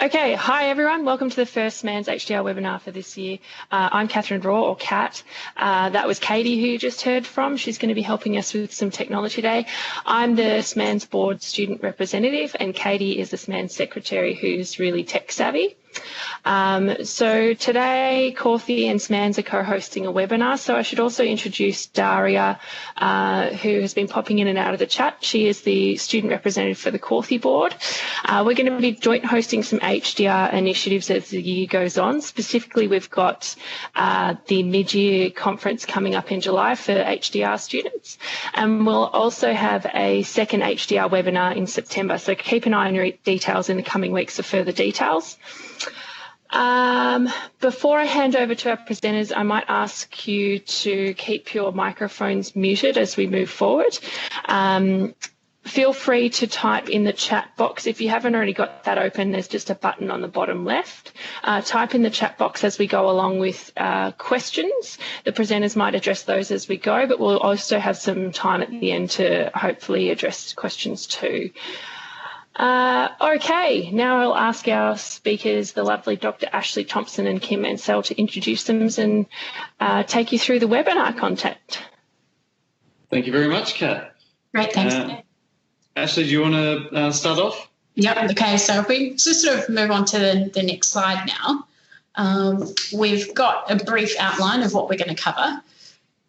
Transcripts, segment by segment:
Okay, hi everyone. Welcome to the first SMAANZ HDR webinar for this year. I'm Catherine Raw, or Kat. That was Katie who you just heard from. She's going to be helping us with some technology today. I'm the SMAANZ board student representative, and Katie is the SMAANZ secretary who's really tech savvy. So today, Corthy and SMAANZ are co-hosting a webinar. So I should also introduce Daria, who has been popping in and out of the chat. She is the student representative for the Corthy board. We're going to be joint hosting some HDR initiatives as the year goes on. Specifically, we've got the mid-year conference coming up in July for HDR students. And we'll also have a second HDR webinar in September. So keep an eye on your details in the coming weeks for further details. Before I hand over to our presenters, I might ask you to keep your microphones muted as we move forward. Feel free to type in the chat box. If you haven't already got that open, there's just a button on the bottom left. Type in the chat box as we go along with questions. The presenters might address those as we go, but we'll also have some time at the end to hopefully address questions too. Okay, now I'll ask our speakers, the lovely Dr. Ashley Thompson and Kim Mansell, to introduce them and take you through the webinar content. Thank you very much, Kat. Great, thanks. Ashley, do you want to start off? Yep, okay, so if we just sort of move on to the next slide now, we've got a brief outline of what we're going to cover.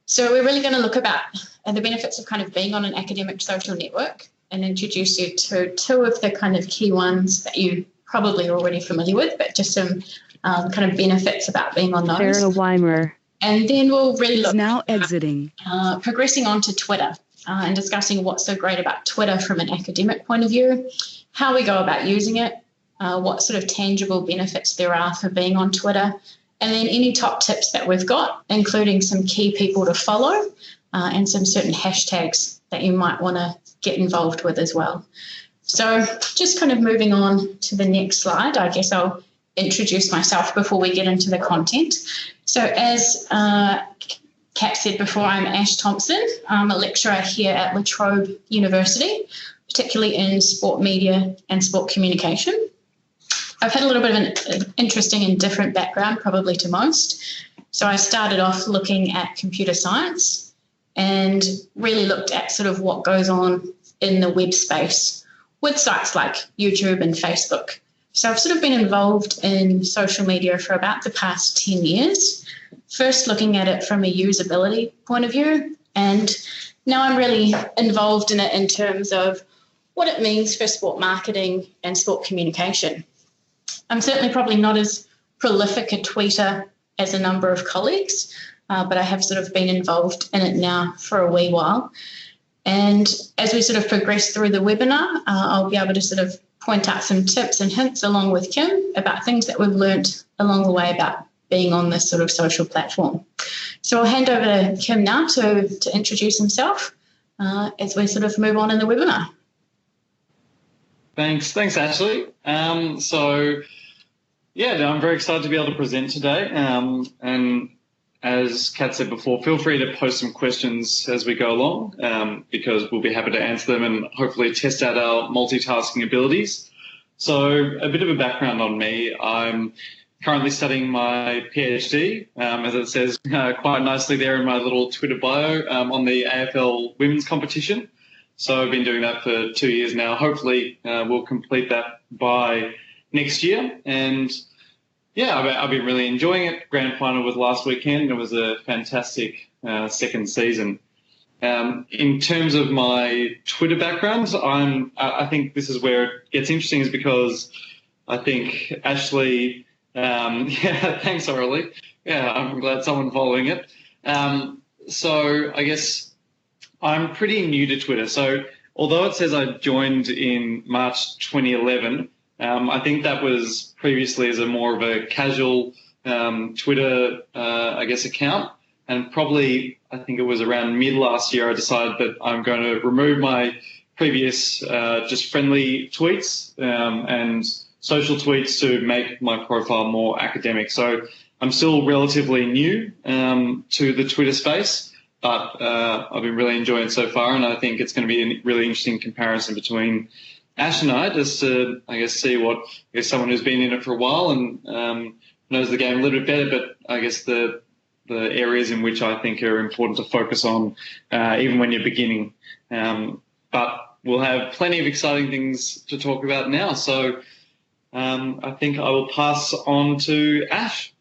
So we're really going to look about the benefits of kind of being on an academic social network and introduce you to two of the kind of key ones that you probably are already familiar with, but just some kind of benefits about being on those. Sarah Weimer. And then we'll really look now exiting. Progressing on to Twitter and discussing what's so great about Twitter from an academic point of view, how we go about using it, what sort of tangible benefits there are for being on Twitter, and then any top tips that we've got, including some key people to follow and some certain hashtags that you might want to get involved with as well. So just kind of moving on to the next slide, I guess I'll introduce myself before we get into the content. So as Kat said before, I'm Ash Thompson. I'm a lecturer here at La Trobe University, particularly in sport media and sport communication. I've had a little bit of an interesting and different background, probably to most. So I started off looking at computer science and really looked at sort of what goes on in the web space with sites like YouTube and Facebook. So I've sort of been involved in social media for about the past 10 years, first looking at it from a usability point of view, and now I'm really involved in it in terms of what it means for sport marketing and sport communication. I'm certainly probably not as prolific a tweeter as a number of colleagues, but I have sort of been involved in it now for a wee while. And as we sort of progress through the webinar, I'll be able to sort of point out some tips and hints along with Kim about things that we've learnt along the way about being on this sort of social platform. So I'll hand over to Kim now to introduce himself as we sort of move on in the webinar. Thanks, Ashley. I'm very excited to be able to present today. And as Kat said before, feel free to post some questions as we go along because we'll be happy to answer them and hopefully test out our multitasking abilities. So a bit of a background on me. I'm currently studying my PhD, as it says quite nicely there in my little Twitter bio, on the AFL women's competition. So I've been doing that for 2 years now. Hopefully we'll complete that by next year. And yeah, I've been really enjoying it. Grand final was last weekend. It was a fantastic second season. In terms of my Twitter background, I think this is where it gets interesting, is because I think Ashley, thanks, Aurelie. Yeah, I'm glad someone following it. So I guess I'm pretty new to Twitter. So although it says I joined in March 2011, I think that was previously as a more of a casual Twitter, account. And probably, I think it was around mid last year, I decided that I'm going to remove my previous just friendly tweets and social tweets to make my profile more academic. So I'm still relatively new to the Twitter space, but I've been really enjoying it so far. And I think it's going to be a really interesting comparison between Ash and I, just to, I guess, see what, I guess, someone who's been in it for a while and knows the game a little bit better, but I guess the areas in which I think are important to focus on, even when you're beginning. But we'll have plenty of exciting things to talk about now. So I think I will pass on to Ash.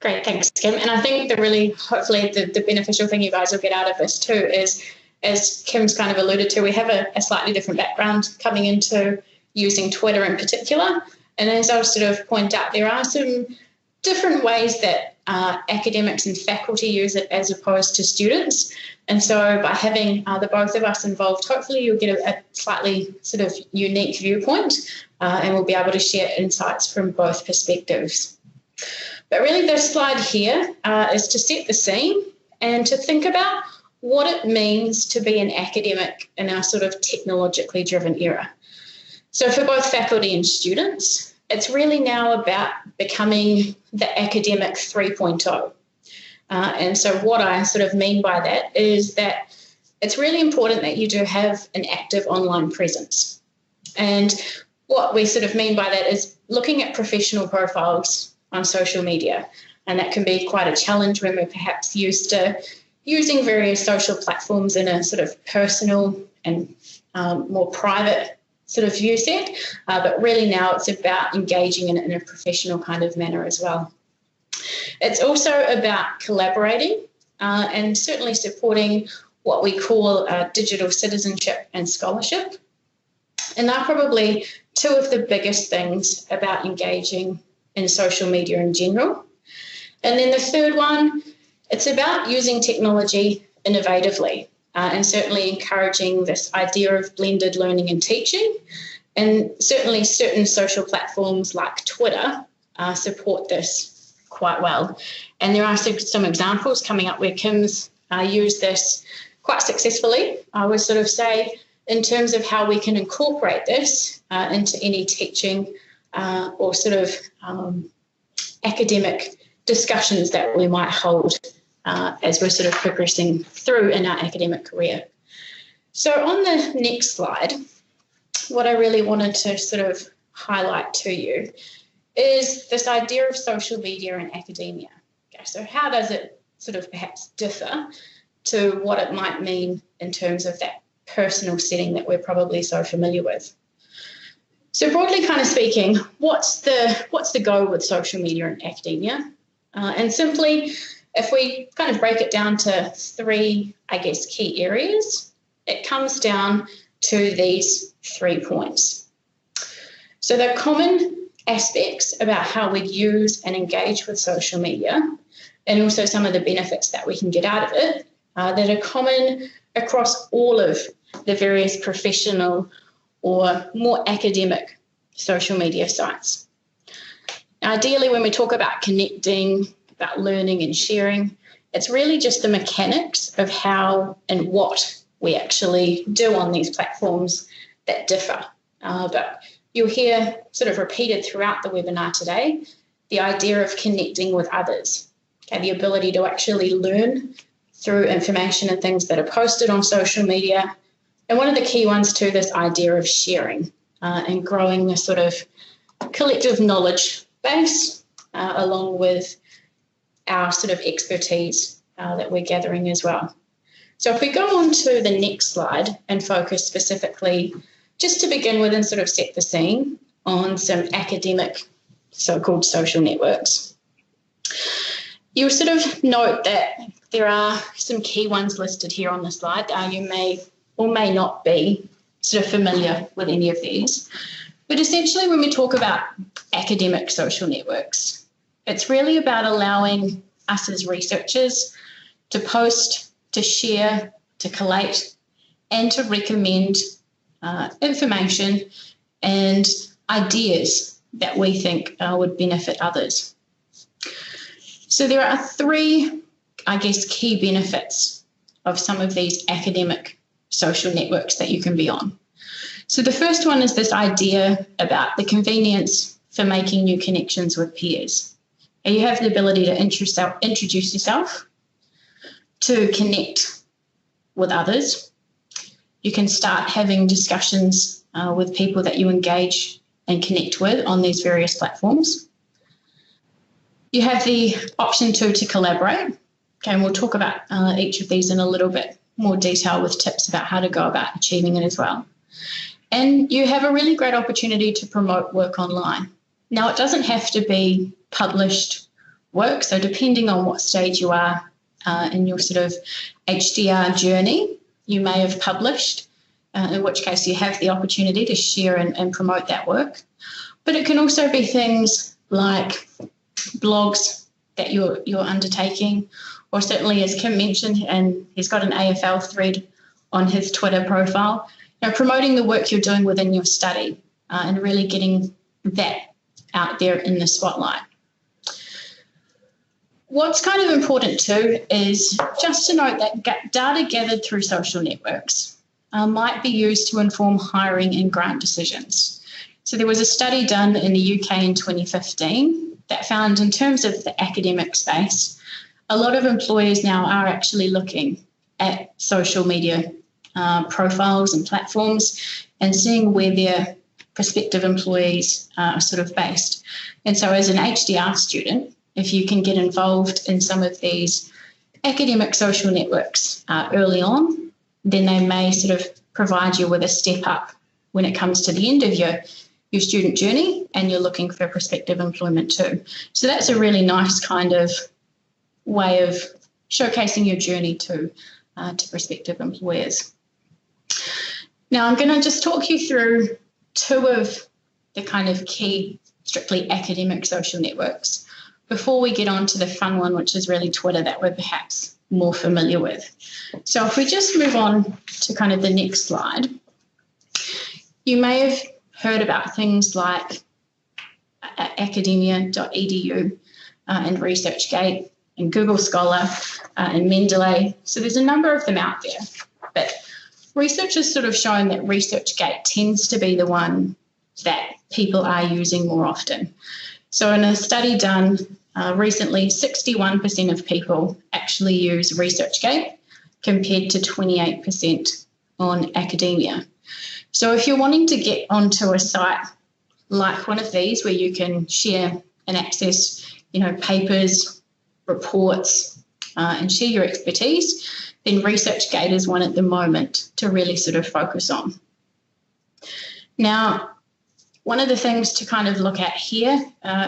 Great, thanks, Kim. And I think hopefully the beneficial thing you guys will get out of this too is, as Kim's kind of alluded to, we have a slightly different background coming into using Twitter in particular. And as I'll sort of point out, there are some different ways that academics and faculty use it as opposed to students. And so by having the both of us involved, hopefully you'll get a slightly sort of unique viewpoint and we'll be able to share insights from both perspectives. But really this slide here is to set the scene and to think about what it means to be an academic in our sort of technologically driven era. So for both faculty and students, it's really now about becoming the academic 3.0. And so what I sort of mean by that is that it's really important that you do have an active online presence. And what we sort of mean by that is looking at professional profiles on social media. And that can be quite a challenge when we're perhaps used to using various social platforms in a sort of personal and more private sort of view set, but really now it's about engaging in it in a professional kind of manner as well. It's also about collaborating and certainly supporting what we call digital citizenship and scholarship. And they're probably two of the biggest things about engaging in social media in general. And then the third one, it's about using technology innovatively and certainly encouraging this idea of blended learning and teaching. And certainly certain social platforms like Twitter support this quite well. And there are some examples coming up where Kim's used this quite successfully, I would sort of say, in terms of how we can incorporate this into any teaching or sort of academic discussions that we might hold as we're sort of progressing through in our academic career. So on the next slide, what I really wanted to sort of highlight to you is this idea of social media and academia. Okay, so how does it sort of perhaps differ to what it might mean in terms of that personal setting that we're probably so familiar with? So broadly kind of speaking, what's the goal with social media and academia? And simply, if we kind of break it down to three, I guess, key areas, it comes down to these 3 points. So the common aspects about how we use and engage with social media, and also some of the benefits that we can get out of it, that are common across all of the various professional or more academic social media sites. Ideally, when we talk about connecting, about learning and sharing, it's really just the mechanics of how and what we actually do on these platforms that differ. But you'll hear sort of repeated throughout the webinar today, the idea of connecting with others, okay, the ability to actually learn through information and things that are posted on social media. And one of the key ones too, this idea of sharing and growing the sort of collective knowledge base along with our sort of expertise that we're gathering as well. So if we go on to the next slide and focus specifically, just to begin with and sort of set the scene on some academic so-called social networks. You'll sort of note that there are some key ones listed here on the slide. You may or may not be sort of familiar with any of these. But essentially when we talk about academic social networks, it's really about allowing us as researchers to post, to share, to collate, and to recommend information and ideas that we think would benefit others. So there are three, I guess, key benefits of some of these academic social networks that you can be on. So the first one is this idea about the convenience for making new connections with peers. And you have the ability to introduce yourself, to connect with others, you can start having discussions with people that you engage and connect with on these various platforms. You have the option to collaborate. Okay, and we'll talk about each of these in a little bit more detail with tips about how to go about achieving it as well. And you have a really great opportunity to promote work online. Now, it doesn't have to be published work, so depending on what stage you are in your sort of HDR journey, you may have published, in which case you have the opportunity to share and promote that work. But it can also be things like blogs that you're undertaking, or certainly, as Kim mentioned, and he's got an AFL thread on his Twitter profile, promoting the work you're doing within your study and really getting that out there in the spotlight. What's kind of important too is just to note that data gathered through social networks might be used to inform hiring and grant decisions. So there was a study done in the UK in 2015 that found, in terms of the academic space, a lot of employers now are actually looking at social media profiles and platforms and seeing where their prospective employees are sort of based. And so as an HDR student, if you can get involved in some of these academic social networks early on, then they may sort of provide you with a step up when it comes to the end of your student journey and you're looking for prospective employment too. So that's a really nice kind of way of showcasing your journey to prospective employers. Now, I'm going to just talk you through two of the kind of key strictly academic social networks before we get on to the fun one, which is really Twitter, that we're perhaps more familiar with. So if we just move on to kind of the next slide, you may have heard about things like academia.edu and ResearchGate and Google Scholar and Mendeley. So there's a number of them out there, but research has sort of shown that ResearchGate tends to be the one that people are using more often. So in a study done recently, 61% of people actually use ResearchGate compared to 28% on academia. So if you're wanting to get onto a site like one of these where you can share and access, papers, reports, and share your expertise, then ResearchGate is one at the moment to really sort of focus on. Now, one of the things to kind of look at here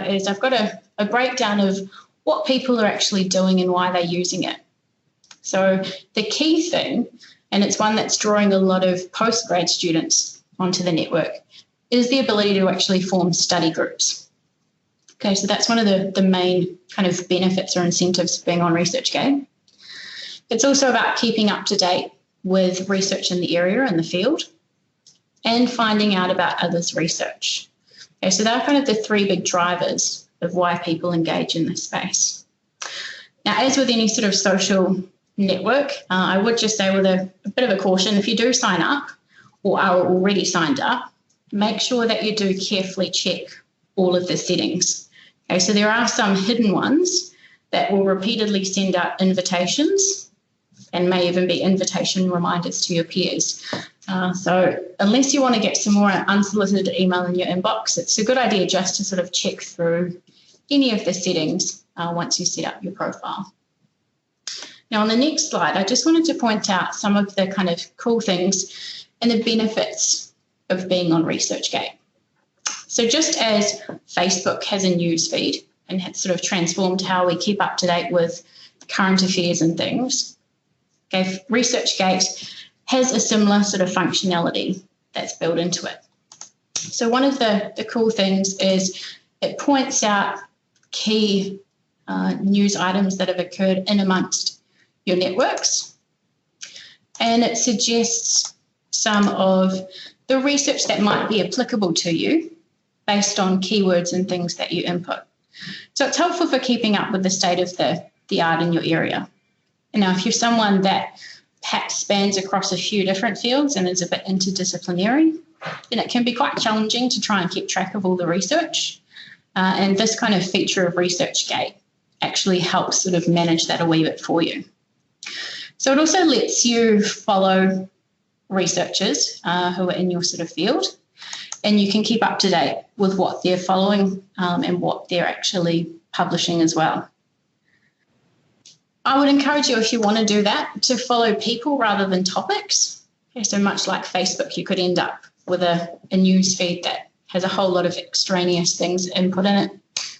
is I've got a breakdown of what people are actually doing and why they're using it. So the key thing, and it's one that's drawing a lot of postgrad students onto the network, is the ability to actually form study groups. Okay, so that's one of the main kind of benefits or incentives of being on ResearchGate. It's also about keeping up to date with research in the area and the field and finding out about others' research. Okay, so they're kind of the three big drivers of why people engage in this space. Now, as with any sort of social network, I would just say with a bit of a caution, if you do sign up or are already signed up, make sure that you do carefully check all of the settings. Okay, so there are some hidden ones that will repeatedly send out invitations and may even be invitation reminders to your peers. So unless you want to get some more unsolicited email in your inbox, it's a good idea just to sort of check through any of the settings once you set up your profile. Now, on the next slide, I just wanted to point out some of the kind of cool things and the benefits of being on ResearchGate. So just as Facebook has a news feed and has sort of transformed how we keep up to date with current affairs and things, okay, ResearchGate has a similar sort of functionality that's built into it. So one of the cool things is it points out key news items that have occurred in amongst your networks, and it suggests some of the research that might be applicable to you based on keywords and things that you input. So it's helpful for keeping up with the state of the art in your area. And now, if you're someone that perhaps spans across a few different fields and is a bit interdisciplinary, then it can be quite challenging to try and keep track of all the research. And this kind of feature of ResearchGate actually helps sort of manage that a wee bit for you. So it also lets you follow researchers who are in your sort of field, and you can keep up to date with what they're following and what they're actually publishing as well. I would encourage you, if you want to do that, to follow people rather than topics. Okay, so much like Facebook, you could end up with a news feed that has a whole lot of extraneous things input in it.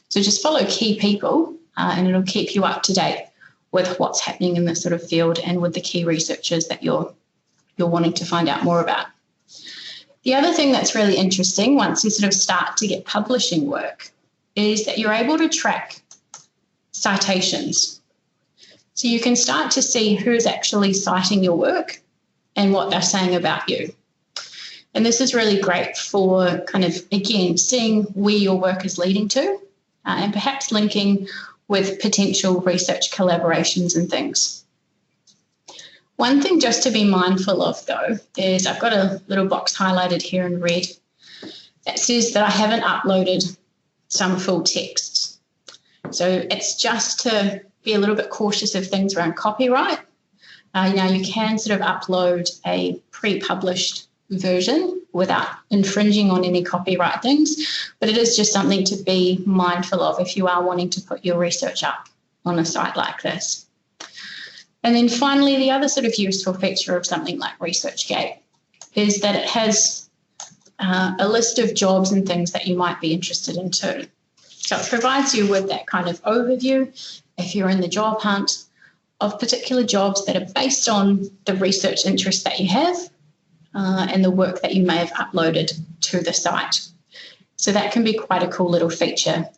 So just follow key people and it'll keep you up to date with what's happening in this sort of field and with the key researchers that you're wanting to find out more about. The other thing that's really interesting once you sort of start to get publishing work is that you're able to track citations. So you can start to see who's actually citing your work and what they're saying about you. And this is really great for kind of, again, seeing where your work is leading to and perhaps linking with potential research collaborations and things. One thing just to be mindful of, though, is I've got a little box highlighted here in red that says that I haven't uploaded some full texts. So it's just to be a little bit cautious of things around copyright. Now, you can sort of upload a pre-published version without infringing on any copyright things, but it is just something to be mindful of if you are wanting to put your research up on a site like this. And then finally, the other sort of useful feature of something like ResearchGate is that it has a list of jobs and things that you might be interested in too. So it provides you with that kind of overview, if you're in the job hunt, of particular jobs that are based on the research interest that you have and the work that you may have uploaded to the site. So that can be quite a cool little feature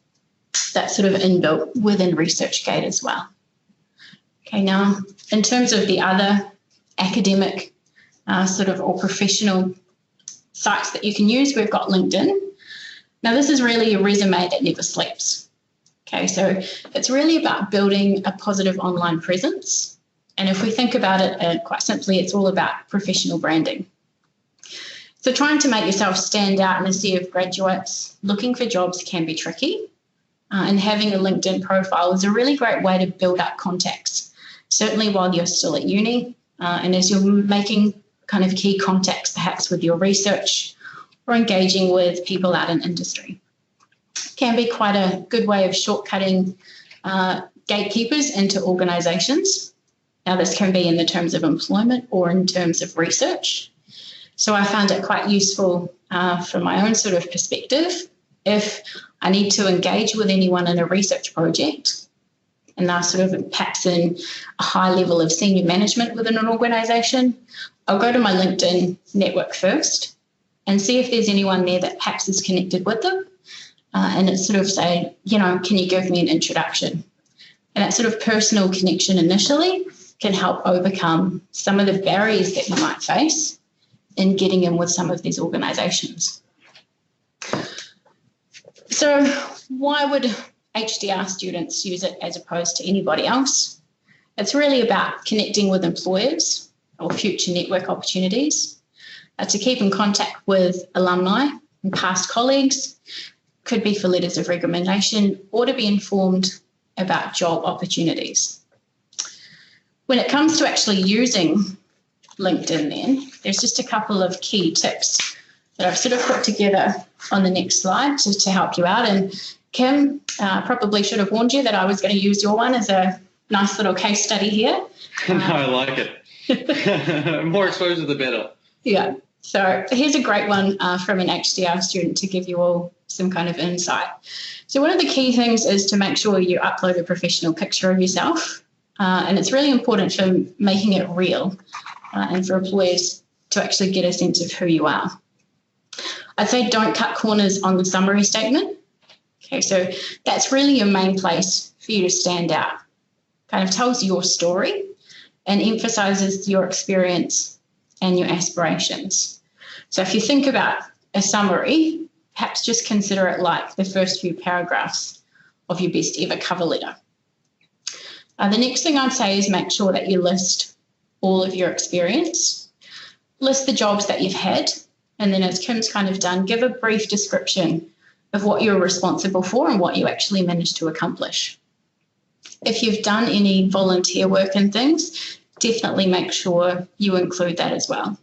that's sort of inbuilt within ResearchGate as well. Okay, now in terms of the other academic sort of or professional sites that you can use, we've got LinkedIn. Now this is really a resume that never sleeps. Okay, so it's really about building a positive online presence. And if we think about it quite simply, it's all about professional branding. So trying to make yourself stand out in a sea of graduates looking for jobs can be tricky. And having a LinkedIn profile is a really great way to build up contacts, certainly while you're still at uni and as you're making kind of key contacts perhaps with your research or engaging with people out in industry. Can be quite a good way of shortcutting gatekeepers into organisations. Now, this can be in the terms of employment or in terms of research. So I found it quite useful from my own sort of perspective. If I need to engage with anyone in a research project and they're sort of perhaps in a high level of senior management within an organisation, I'll go to my LinkedIn network first and see if there's anyone there that perhaps is connected with them. And it's sort of say, you know, can you give me an introduction? And that sort of personal connection initially can help overcome some of the barriers that you might face in getting in with some of these organisations. So why would HDR students use it as opposed to anybody else? It's really about connecting with employers or future network opportunities, to keep in contact with alumni and past colleagues, could be for letters of recommendation, or to be informed about job opportunities. When it comes to actually using LinkedIn then, there's just a couple of key tips that I've sort of put together on the next slide to help you out. And Kim probably should have warned you that I was going to use your one as a nice little case study here. No, I like it. More exposure, the better. Yeah. So here's a great one from an HDR student to give you all some kind of insight. So one of the key things is to make sure you upload a professional picture of yourself. And it's really important for making it real and for employers to actually get a sense of who you are. I'd say don't cut corners on the summary statement. Okay, so that's really your main place for you to stand out. Kind of tells your story and emphasizes your experience and your aspirations. So if you think about a summary, perhaps just consider it like the first few paragraphs of your best ever cover letter. The next thing I'd say is make sure that you list all of your experience, list the jobs that you've had, and then as Kim's kind of done, give a brief description of what you're responsible for and what you actually managed to accomplish. If you've done any volunteer work and things, definitely make sure you include that as well.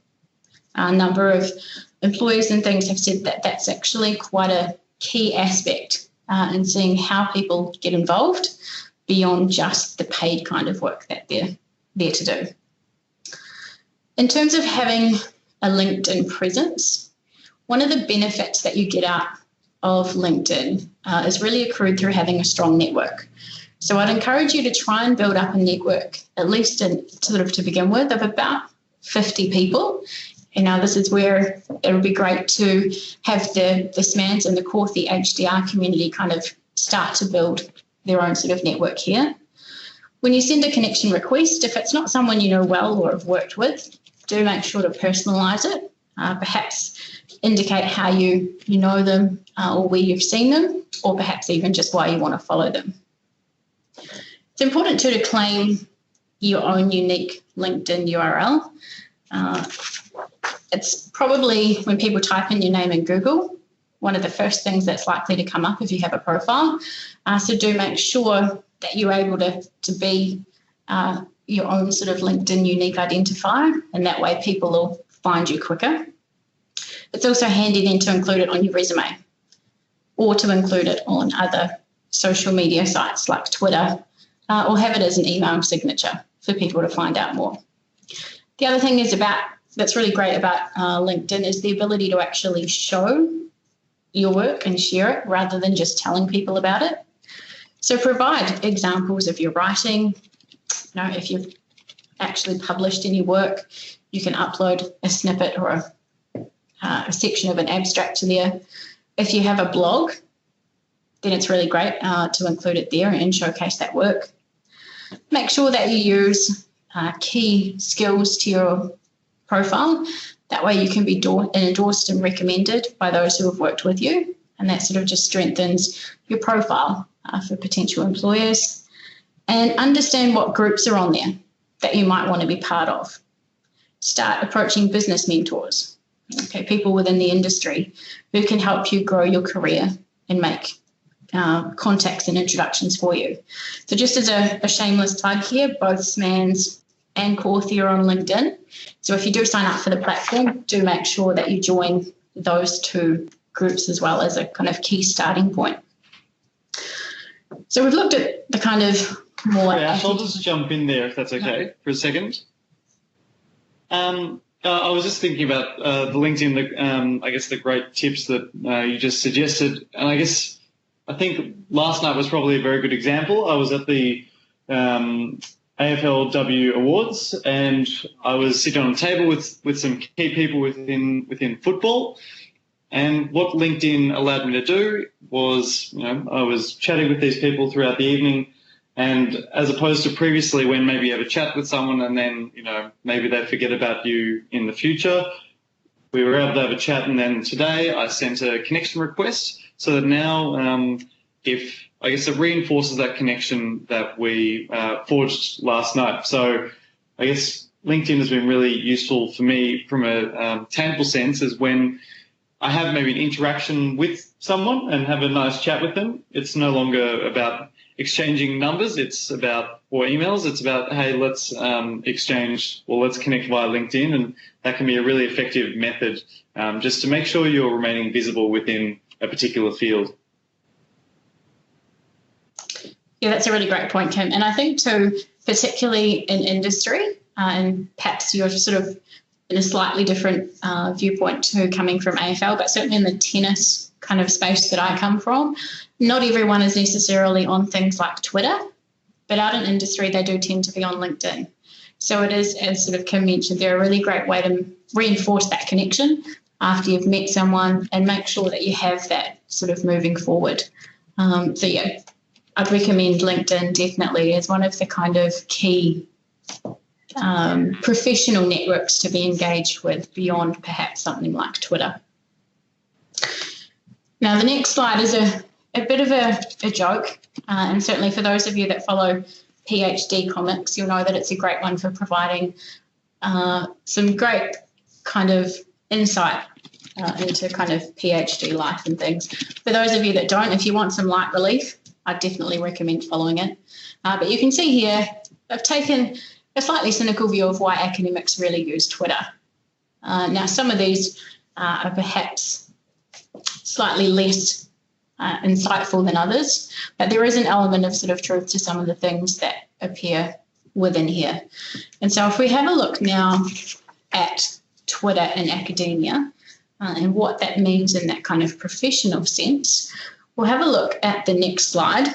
A number of employers and things have said that that's actually quite a key aspect in seeing how people get involved beyond just the paid kind of work that they're there to do. In terms of having a LinkedIn presence, one of the benefits that you get out of LinkedIn is really accrued through having a strong network. So I'd encourage you to try and build up a network, at least to begin with, of about 50 people. And now this is where it would be great to have the SMAANZ and the core, the HDR community kind of start to build their own sort of network here. When you send a connection request, if it's not someone you know well or have worked with, do make sure to personalise it. Perhaps indicate how you know them or where you've seen them, or perhaps even just why you want to follow them. It's important too to claim your own unique LinkedIn URL. It's probably, when people type in your name in Google, one of the first things that's likely to come up if you have a profile. So do make sure that you're able to be your own sort of LinkedIn unique identifier, and that way people will find you quicker. It's also handy then to include it on your resume or to include it on other social media sites like Twitter, or have it as an email signature for people to find out more. The other thing that's really great about LinkedIn is the ability to actually show your work and share it rather than just telling people about it. So provide examples of your writing. If you've actually published any work, you can upload a snippet or a section of an abstract to there. If you have a blog, then it's really great to include it there and showcase that work. Make sure that you use key skills to your profile. That way you can be endorsed and recommended by those who have worked with you, and that sort of just strengthens your profile for potential employers. And understand what groups are on there that you might want to be part of. Start approaching business mentors, people within the industry who can help you grow your career and make contacts and introductions for you. So just as a shameless plug here, both SMAANZ and Corthia are on LinkedIn. So if you do sign up for the platform, do make sure that you join those two groups as well as a kind of key starting point. So we've looked at the kind of more... Yeah, I'll just jump in there if that's okay for a second. I was just thinking about the LinkedIn, the great tips that you just suggested. And I think last night was probably a very good example. I was at the AFLW Awards, and I was sitting on a table with some key people within football. And what LinkedIn allowed me to do was, I was chatting with these people throughout the evening, and as opposed to previously when maybe you have a chat with someone and then, maybe they forget about you in the future, we were able to have a chat. And then today I sent a connection request so that now it reinforces that connection that we forged last night. So I guess LinkedIn has been really useful for me from a tangible sense, is when I have maybe an interaction with someone and have a nice chat with them. It's no longer about exchanging numbers, or emails. It's about, hey, let's exchange, or let's connect via LinkedIn. And that can be a really effective method just to make sure you're remaining visible within a particular field. Yeah, that's a really great point, Kim. And I think too, particularly in industry, and perhaps you're sort of in a slightly different viewpoint to coming from AFL, but certainly in the tennis kind of space that I come from, not everyone is necessarily on things like Twitter, but out in industry, they do tend to be on LinkedIn. So it is, as sort of Kim mentioned, they're a really great way to reinforce that connection after you've met someone and make sure that you have that sort of moving forward. I'd recommend LinkedIn definitely as one of the kind of key professional networks to be engaged with beyond perhaps something like Twitter. Now, the next slide is a bit of a joke, and certainly for those of you that follow PhD comics, you'll know that it's a great one for providing some great kind of insight into kind of PhD life and things. For those of you that don't, if you want some light relief, I definitely recommend following it. But you can see here, I've taken a slightly cynical view of why academics really use Twitter. Now, some of these are perhaps slightly less insightful than others, but there is an element of sort of truth to some of the things that appear within here. And so if we have a look now at Twitter in academia and what that means in that kind of professional sense, we'll have a look at the next slide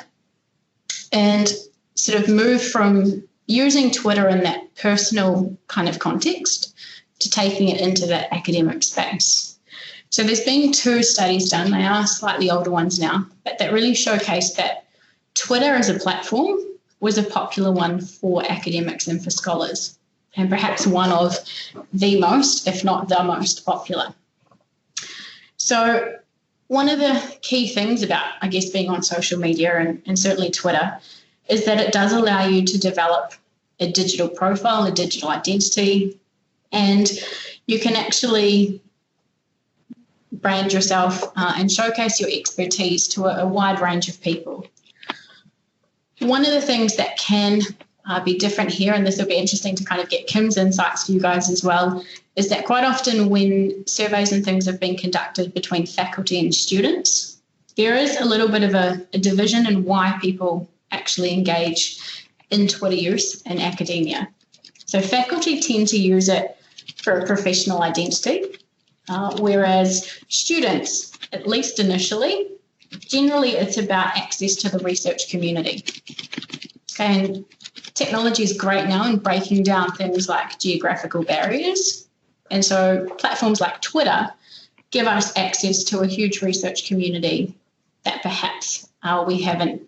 and sort of move from using Twitter in that personal kind of context to taking it into that academic space. So there's been 2 studies done, they are slightly older ones now, but that really showcased that Twitter as a platform was a popular one for academics and for scholars, and perhaps one of the most, if not the most popular. So one of the key things about, I guess, being on social media and certainly Twitter is that it does allow you to develop a digital profile, a digital identity, and you can actually brand yourself and showcase your expertise to a wide range of people. One of the things that can be different here, and this will be interesting to kind of get Kim's insights for you guys as well, is that quite often when surveys and things have been conducted between faculty and students, there is a little bit of a division in why people actually engage in Twitter use in academia. So faculty tend to use it for a professional identity, whereas students, at least initially, generally it's about access to the research community. And technology is great now in breaking down things like geographical barriers. And so platforms like Twitter give us access to a huge research community that perhaps we haven't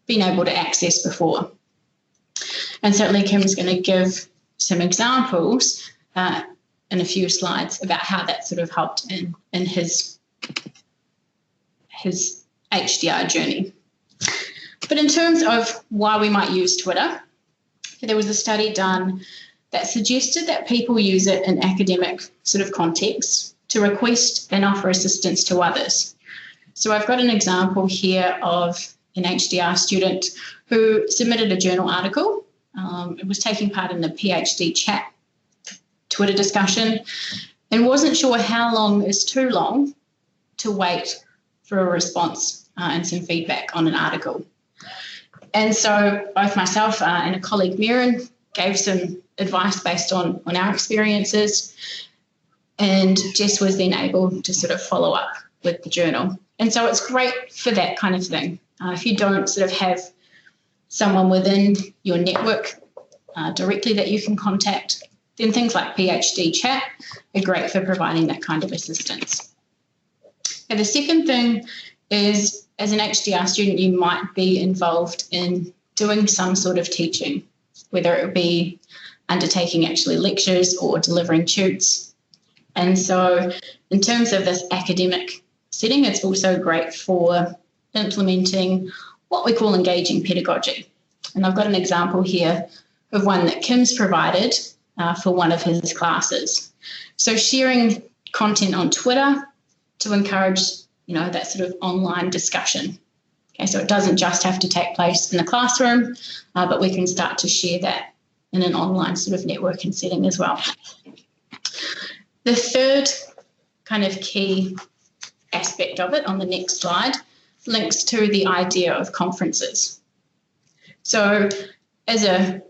been able to access before. And certainly Kim's going to give some examples in a few slides about how that sort of helped in his HDR journey. But in terms of why we might use Twitter, there was a study done that suggested that people use it in academic sort of contexts to request and offer assistance to others. So I've got an example here of an HDR student who submitted a journal article. It was taking part in the PhD chat Twitter discussion and wasn't sure how long is too long to wait for a response and some feedback on an article. And so both myself and a colleague, Mirren, gave some advice based on our experiences, and Jess was then able to sort of follow up with the journal. And so it's great for that kind of thing. If you don't sort of have someone within your network directly that you can contact, then things like PhD chat are great for providing that kind of assistance. And the second thing is, as an HDR student, you might be involved in doing some sort of teaching, whether it be undertaking actually lectures or delivering tutes. And so in terms of this academic setting, it's also great for implementing what we call engaging pedagogy. And I've got an example here of one that Kim's provided for one of his classes. So sharing content on Twitter to encourage, that sort of online discussion. Okay, so it doesn't just have to take place in the classroom, but we can start to share that in an online sort of networking setting as well. The third kind of key aspect of it on the next slide links to the idea of conferences. So as a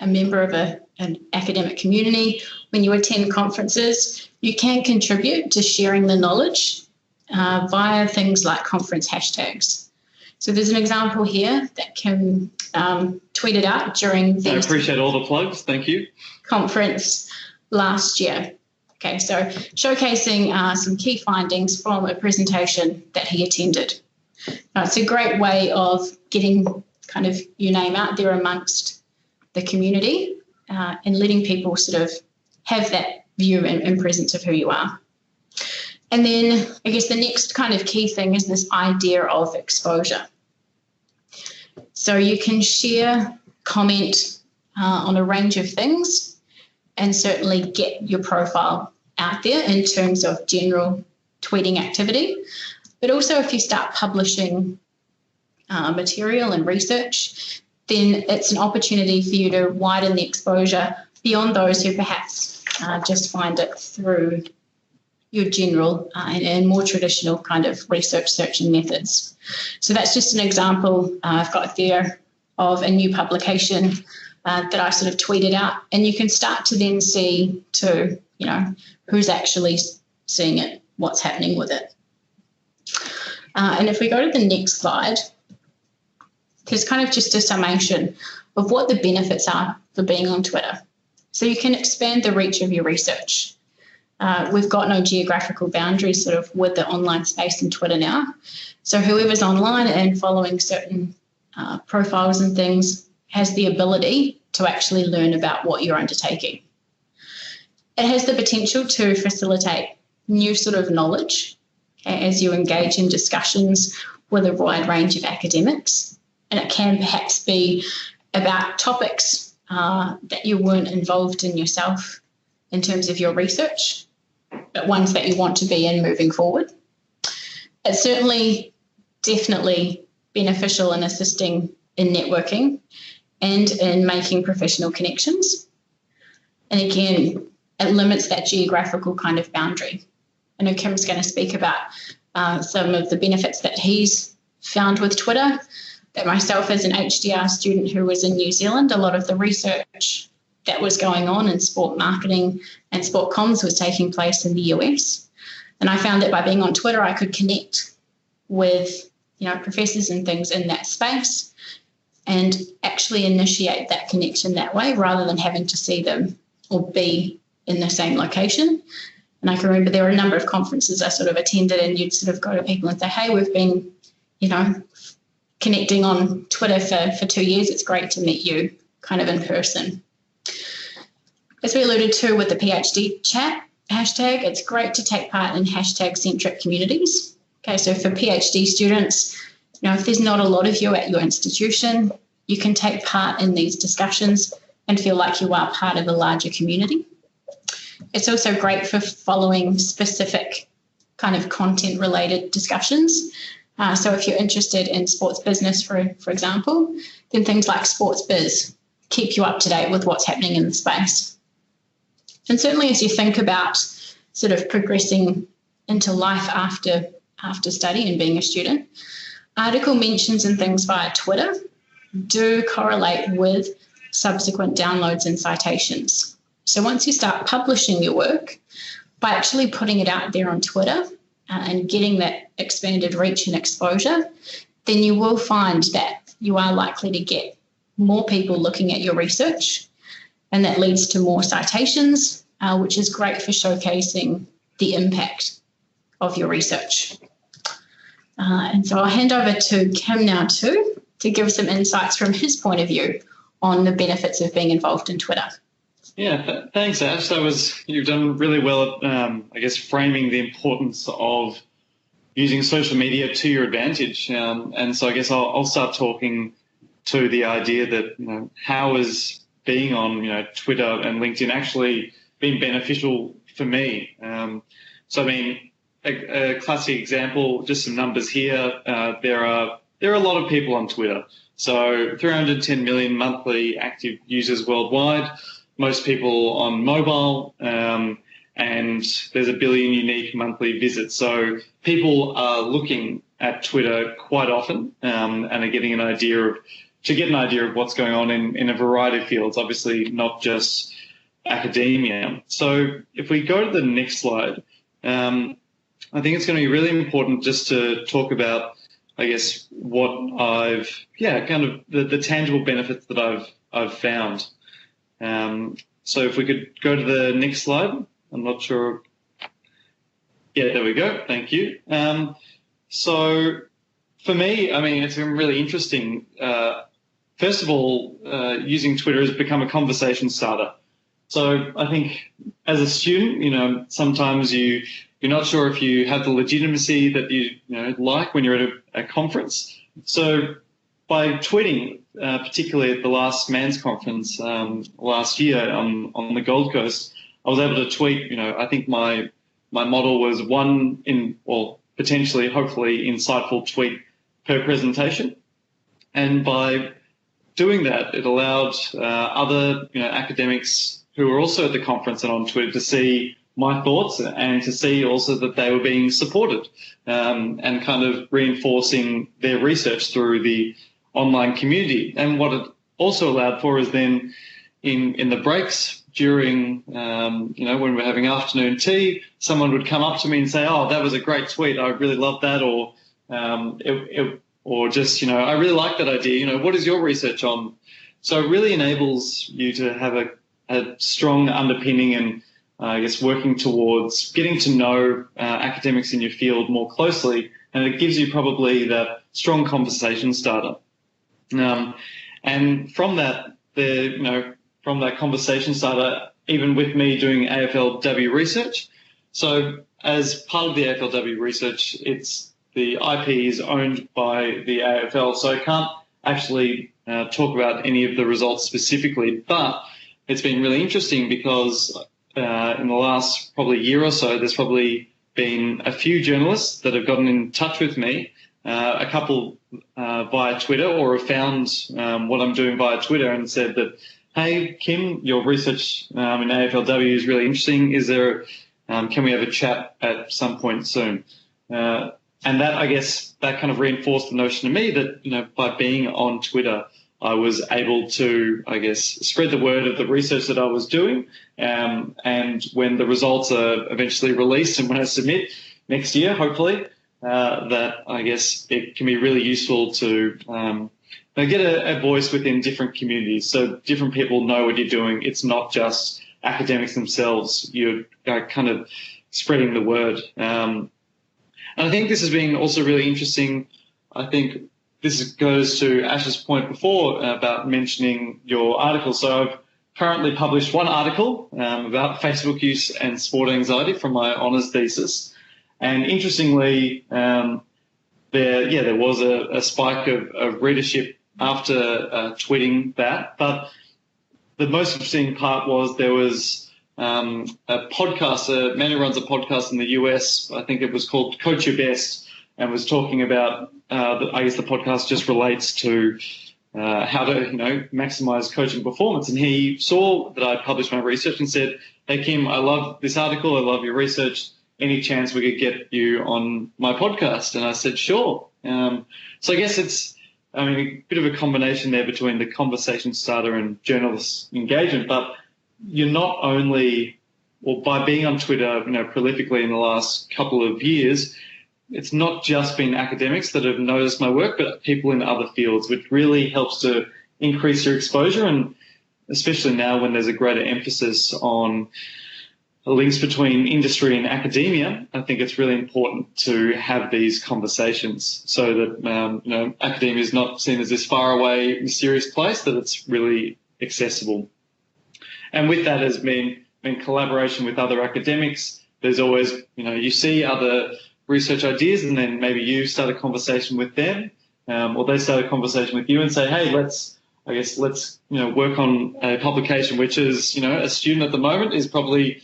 member of an academic community, when you attend conferences, you can contribute to sharing the knowledge via things like conference hashtags. So there's an example here that Kim tweeted out during the I appreciate all the plugs. Thank you. Conference last year. Okay, so showcasing some key findings from a presentation that he attended. It's a great way of getting kind of your name out there amongst the community and letting people sort of have that view and presence of who you are. And then I guess the next kind of key thing is this idea of exposure. So you can share, comment on a range of things and certainly get your profile out there in terms of general tweeting activity. But also if you start publishing material and research, then it's an opportunity for you to widen the exposure beyond those who perhaps just find it through your general and more traditional kind of research searching methods. So that's just an example I've got there of a new publication that I sort of tweeted out, and you can start to then see too, who's actually seeing it, what's happening with it. And if we go to the next slide, there's kind of just a summation of what the benefits are for being on Twitter. So you can expand the reach of your research. We've got no geographical boundaries sort of with the online space in Twitter now. So whoever's online and following certain profiles and things has the ability to actually learn about what you're undertaking. It has the potential to facilitate new sort of knowledge as you engage in discussions with a wide range of academics. And it can perhaps be about topics that you weren't involved in yourself in terms of your research, but ones that you want to be in moving forward. It's certainly definitely beneficial in assisting in networking and in making professional connections. And again, it limits that geographical kind of boundary. I know Kim's going to speak about some of the benefits that he's found with Twitter, that myself as an HDR student who was in New Zealand, a lot of the research that was going on in sport marketing and sport comms was taking place in the US. And I found that by being on Twitter, I could connect with professors and things in that space and actually initiate that connection that way rather than having to see them or be in the same location. And I can remember there were a number of conferences I sort of attended, and you'd sort of go to people and say, hey, we've been, connecting on Twitter for 2 years. It's great to meet you kind of in person. As we alluded to with the PhD chat hashtag, it's great to take part in hashtag-centric communities. Okay, so for PhD students, if there's not a lot of you at your institution, you can take part in these discussions and feel like you are part of a larger community. It's also great for following specific kind of content-related discussions. So if you're interested in sports business, for example, then things like Sports Biz keep you up to date with what's happening in the space. And certainly as you think about sort of progressing into life after study and being a student, article mentions and things via Twitter do correlate with subsequent downloads and citations. So once you start publishing your work, by actually putting it out there on Twitter and getting that expanded reach and exposure, then you will find that you are likely to get more people looking at your research, and that leads to more citations, which is great for showcasing the impact of your research. And so I'll hand over to Kim now too to give some insights from his point of view on the benefits of being involved in Twitter. Yeah, thanks, Ash. You've done really well at, framing the importance of using social media to your advantage. And so I guess I'll start talking to the idea that, how is being on, Twitter and LinkedIn actually been beneficial for me? A classic example, just some numbers here. There are a lot of people on Twitter. So 310 million monthly active users worldwide. Most people on mobile, and there's 1 billion unique monthly visits. So people are looking at Twitter quite often, and are getting an idea of what's going on in a variety of fields, obviously not just academia. So if we go to the next slide, I think it's going to be really important just to talk about, what the tangible benefits that I've found. So if we could go to the next slide, I'm not sure. Yeah, there we go. Thank you. So for me, it's been really interesting. First of all, using Twitter has become a conversation starter. So I think as a student, sometimes you're not sure if you have the legitimacy that you like when you're at a conference. So by tweeting, particularly at the last SMAANZ conference last year on the Gold Coast, I was able to tweet, I think my model was potentially, hopefully, insightful tweet per presentation. And by doing that, it allowed other academics who were also at the conference and on Twitter to see my thoughts and to see also that they were being supported and kind of reinforcing their research through the online community. And what it also allowed for is then in the breaks during, when we're having afternoon tea, someone would come up to me and say, "Oh, that was a great tweet. I really love that." Or just, "I really like that idea. What is your research on?" So it really enables you to have a strong underpinning and I guess working towards getting to know academics in your field more closely, and it gives you probably that strong conversation starter. And from that, from that conversation starter, even with me doing AFLW research. So as part of the AFLW research, the IP is owned by the AFL, so I can't actually talk about any of the results specifically, but it's been really interesting because in the last probably year or so, there's probably been a few journalists that have gotten in touch with me, a couple via Twitter, or have found what I'm doing via Twitter and said that, "Hey, Kim, your research in AFLW is really interesting. Can we have a chat at some point soon?" And that, I guess, that kind of reinforced the notion to me that, by being on Twitter, I was able to, I guess, spread the word of the research that I was doing. And when the results are eventually released and when I submit next year, hopefully, that I guess it can be really useful to get a voice within different communities so different people know what you're doing. It's not just academics themselves. You're kind of spreading the word. And I think this has been also really interesting. I think this goes to Ash's point before about mentioning your article. So I've currently published one article about Facebook use and sport anxiety from my honours thesis. And interestingly, there was a spike of readership after tweeting that. But the most interesting part was there was a podcast, a man who runs a podcast in the US, I think it was called Coach Your Best, and was talking about, I guess the podcast just relates to how to, maximize coaching performance. And he saw that I published my research and said, "Hey, Kim, I love this article. I love your research. Any chance we could get you on my podcast?" And I said, "Sure." So I guess it's, a bit of a combination there between the conversation starter and journalist engagement, but you're not only, or by being on Twitter, prolifically in the last couple of years, it's not just been academics that have noticed my work, but people in other fields, which really helps to increase your exposure. And especially now when there's a greater emphasis on links between industry and academia, I think it's really important to have these conversations so that, academia is not seen as this far away, mysterious place, that it's really accessible. And with that has been collaboration with other academics. There's always, you see other research ideas and then maybe you start a conversation with them, or they start a conversation with you and say, "Hey, let's work on a publication," which is, a student at the moment is probably,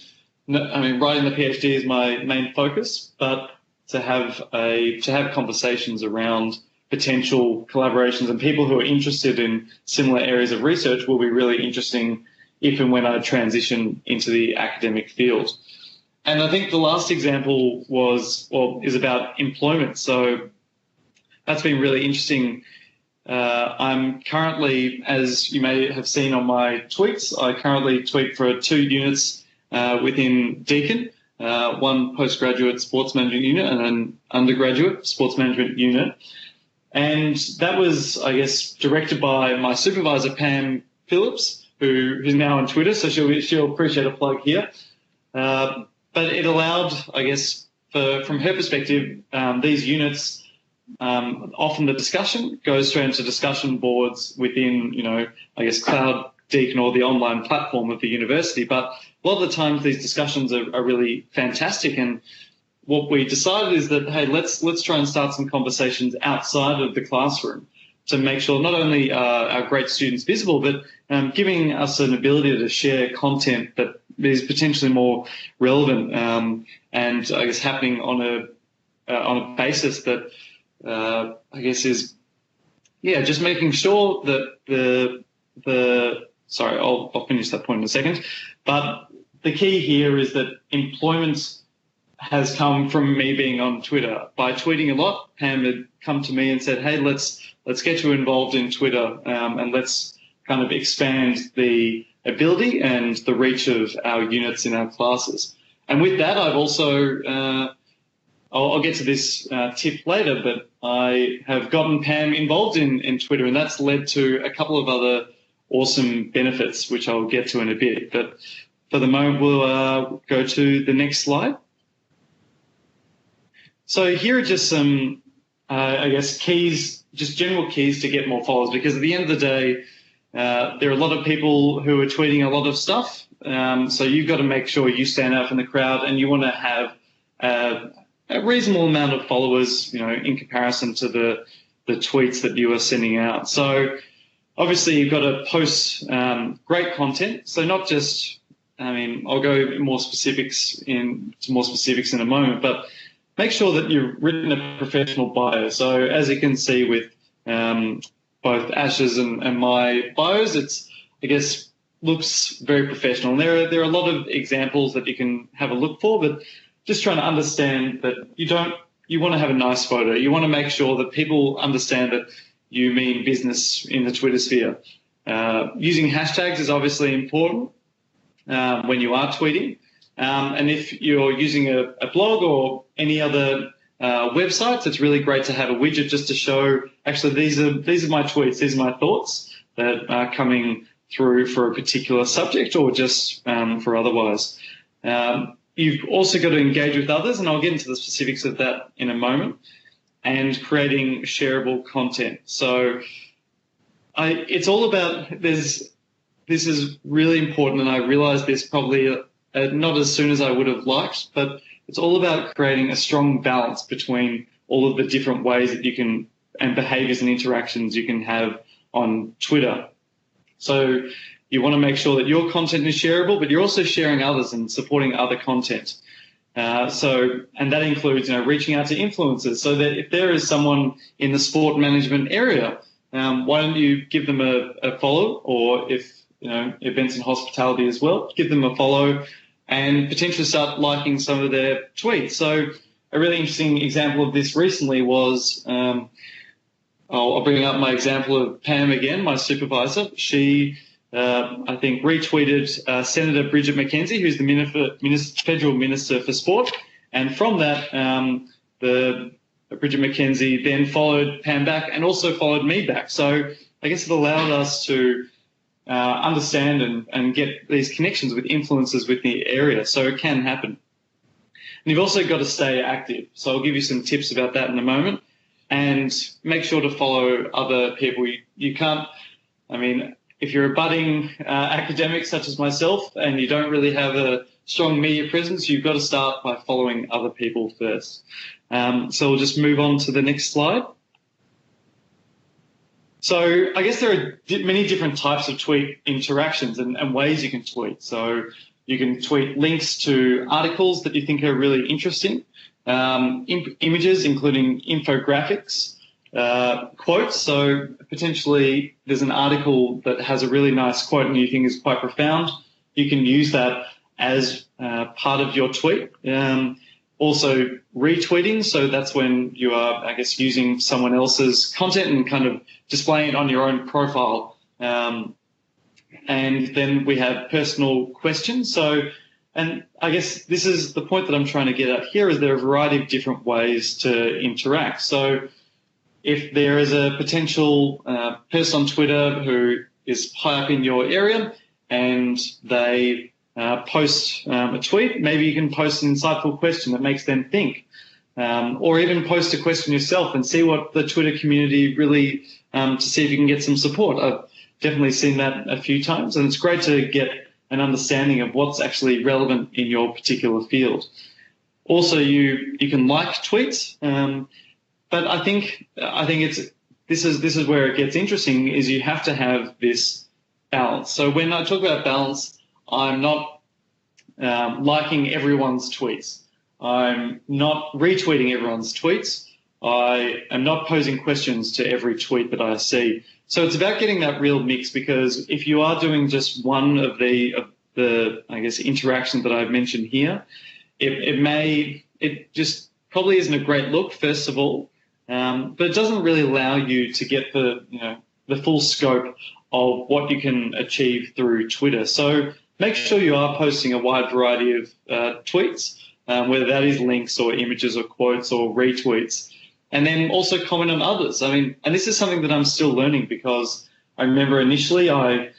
writing the PhD is my main focus, but to have conversations around potential collaborations and people who are interested in similar areas of research will be really interesting if and when I transition into the academic field. And I think the last example is about employment. So that's been really interesting. I'm currently, as you may have seen on my tweets, I currently tweet for 2 units within Deakin, one postgraduate sports management unit and an undergraduate sports management unit. And that was, I guess, directed by my supervisor, Pam Phillips, who's now on Twitter, so she'll appreciate a plug here. But it allowed, I guess, from her perspective, these units, often the discussion goes straight into discussion boards within, Cloud Deakin or the online platform of the university. But a lot of the times these discussions are really fantastic. And what we decided is that, hey, let's try and start some conversations outside of the classroom to make sure not only are our great students visible, but giving us an ability to share content that is potentially more relevant and I guess happening on a basis that I guess is just making sure that the sorry, I'll finish that point in a second. But the key here is that employment has come from me being on Twitter. By tweeting a lot, Pam had come to me and said, hey, let's get you involved in Twitter, and let's kind of expand the ability and the reach of our units in our classes. And with that, I've also, I'll get to this tip later, but I have gotten Pam involved in Twitter, and that's led to a couple of other awesome benefits, which I'll get to in a bit. But for the moment, we'll go to the next slide. So here are just some, I guess, keys, just general keys to get more followers, because at the end of the day, there are a lot of people who are tweeting a lot of stuff. So you've got to make sure you stand out from the crowd, and you want to have a reasonable amount of followers, in comparison to the tweets that you are sending out. So obviously you've got to post great content. So not just, I'll go into more specifics in a moment, but make sure that you've written a professional bio. So as you can see with both Ash's and my bios, it's, I guess, looks very professional. And there are a lot of examples that you can have a look for, but just trying to understand that you want to have a nice photo. You want to make sure that people understand that you mean business in the Twitter sphere. Using hashtags is obviously important when you are tweeting. And if you're using a blog or any other websites, it's really great to have a widget just to show, actually, these are my tweets, these are my thoughts that are coming through for a particular subject or just for otherwise. You've also got to engage with others, and I'll get into the specifics of that in a moment, and creating shareable content. So it's all about, this is really important, and I realized this probably not as soon as I would have liked, but it's all about creating a strong balance between all of the different ways that you can, and behaviors and interactions you can have on Twitter. So you want to make sure that your content is shareable, but you're also sharing others and supporting other content. And that includes, reaching out to influencers, so that if there is someone in the sport management area, why don't you give them a follow, or if, events and hospitality as well, give them a follow and potentially start liking some of their tweets. So a really interesting example of this recently was, I'll bring up my example of Pam again, my supervisor. She, I think, retweeted Senator Bridget McKenzie, who's the Federal Minister for Sport. And from that, the Bridget McKenzie then followed Pam back and also followed me back. So I guess it allowed us to understand and get these connections with influencers within the area. So it can happen. And you've also got to stay active. So I'll give you some tips about that in a moment. And make sure to follow other people. You can't, if you're a budding academic such as myself and you don't really have a strong media presence, you've got to start by following other people first. So we'll just move on to the next slide. So I guess there are many different types of tweet interactions and ways you can tweet. So you can tweet links to articles that you think are really interesting, images, including infographics, quotes. So potentially there's an article that has a really nice quote and you think is quite profound. You can use that as part of your tweet. Also retweeting, so that's when you are, I guess, using someone else's content and kind of displaying it on your own profile. And then we have personal questions. So, and I guess this is the point that I'm trying to get at here, is there are a variety of different ways to interact. So if there is a potential person on Twitter who is high up in your area and they post a tweet, maybe you can post an insightful question that makes them think, or even post a question yourself and see what the Twitter community really, to see if you can get some support. I've definitely seen that a few times, and it's great to get an understanding of what's actually relevant in your particular field. Also, you can like tweets, but I think this is where it gets interesting, is you have to have this balance. So when I talk about balance, I'm not liking everyone's tweets. I'm not retweeting everyone's tweets. I am not posing questions to every tweet that I see. So it's about getting that real mix, because if you are doing just one of the I guess, interactions that I've mentioned here, it just probably isn't a great look, first of all, but it doesn't really allow you to get the full scope of what you can achieve through Twitter. So make sure you are posting a wide variety of tweets, whether that is links or images or quotes or retweets, and then also comment on others. I mean, and this is something that I'm still learning, because I remember initially I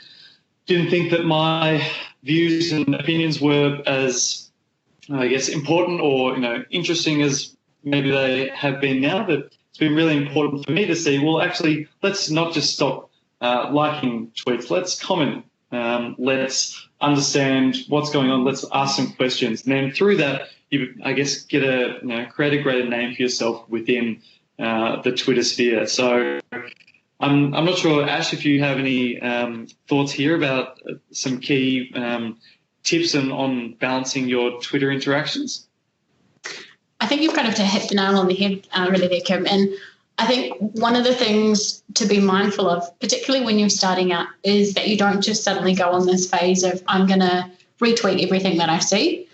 didn't think that my views and opinions were as, I guess, important or, interesting as maybe they have been now. But it's been really important for me to see, well, actually, let's not just stop liking tweets. Let's comment. Let's understand what's going on. Let's ask some questions. And then through that, you, I guess, get create a greater name for yourself within the Twitter sphere. So I'm not sure, Ash, if you have any thoughts here about some key tips on balancing your Twitter interactions. I think you've kind of hit the nail on the head really there, Kim. And I think one of the things to be mindful of, particularly when you're starting out, is that you don't just suddenly go on this phase of I'm going to retweet everything that I see,